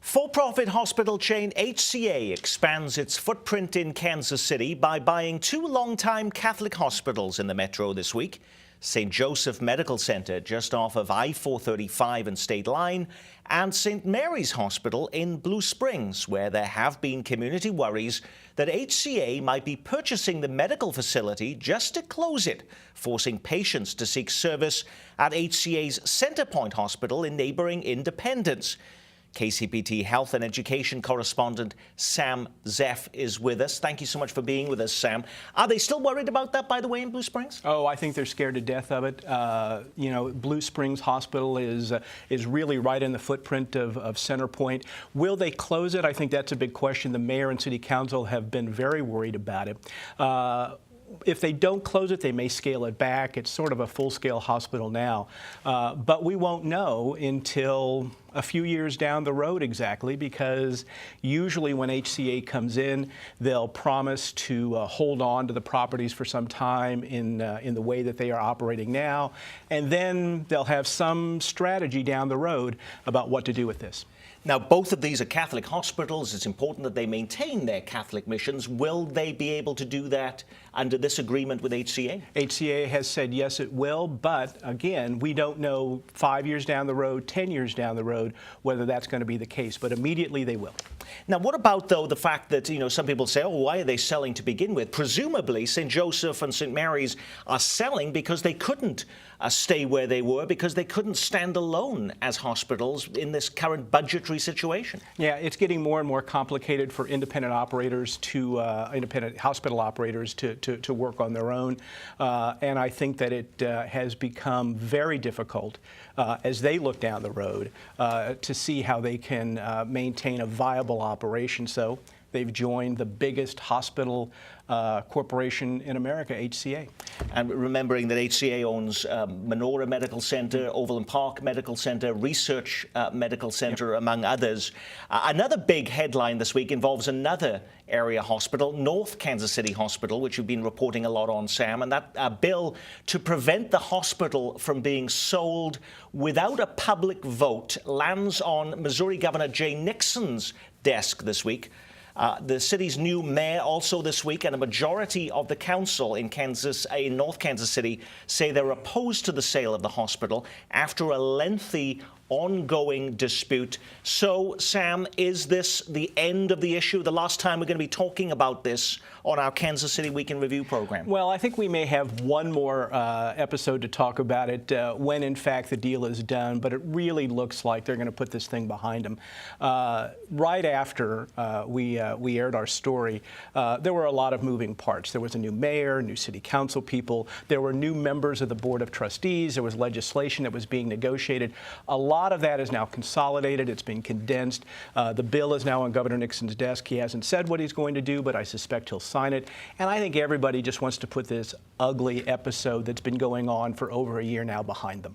For-profit hospital chain HCA expands its footprint in Kansas City by buying two longtime Catholic hospitals in the metro this week. St. Joseph Medical Center just off of I-435 and State Line, and St. Mary's Hospital in Blue Springs, where there have been community worries that HCA might be purchasing the medical facility just to close it, forcing patients to seek service at HCA's Centerpoint Hospital in neighboring Independence. KCPT Health and Education correspondent Sam Zeff is with us. Thank you so much for being with us, Sam. Are they still worried about that, by the way, in Blue Springs? Oh, I think they're scared to death of it. Blue Springs Hospital is really right in the footprint of Centerpoint. Will they close it? I think that's a big question. The mayor and city council have been very worried about it. If they don't close it, they may scale it back. It's sort of a full-scale hospital now. But we won't know until a few years down the road exactly, because usually when HCA comes in, they'll promise to hold on to the properties for some time in the way that they are operating now, and then they'll have some strategy down the road about what to do with this. Now, both of these are Catholic hospitals. It's important that they maintain their Catholic missions. Will they be able to do that under this agreement with HCA? HCA has said yes, it will, but again, we don't know 5 years down the road, 10 years down the road, whether that's going to be the case, but immediately they will. Now, what about, though, the fact that, some people say, oh, why are they selling to begin with? Presumably, St. Joseph and St. Mary's are selling because they couldn't stay where they were, because they couldn't stand alone as hospitals in this current budgetary situation. Yeah, it's getting more and more complicated for independent operators independent hospital operators to work on their own. And I think that it has become very difficult as they look down the road to see how they can maintain a viable operation. So they've joined the biggest hospital corporation in America, HCA. And remembering that HCA owns Menorah Medical Center, Overland Park Medical Center, Research Medical Center, among others. Another big headline this week involves another area hospital, North Kansas City Hospital, which you've been reporting a lot on, Sam, and that bill to prevent the hospital from being sold without a public vote lands on Missouri Governor Jay Nixon's desk this week. The city's new mayor also this week, and a majority of the council in North Kansas City say they're opposed to the sale of the hospital after a lengthy ongoing dispute. So, Sam, is this the end of the issue? The last time we're going to be talking about this on our Kansas City Week in Review program? Well, I think we may have one more episode to talk about it when, in fact, the deal is done, but it really looks like they're going to put this thing behind them. Right after we aired our story, there were a lot of moving parts. There was a new mayor, new city council people. There were new members of the Board of Trustees. There was legislation that was being negotiated. A lot of that is now consolidated. It's been condensed. The bill is now on Governor Nixon's desk. He hasn't said what he's going to do, but I suspect he'll sign it. And I think everybody just wants to put this ugly episode that's been going on for over a year now behind them.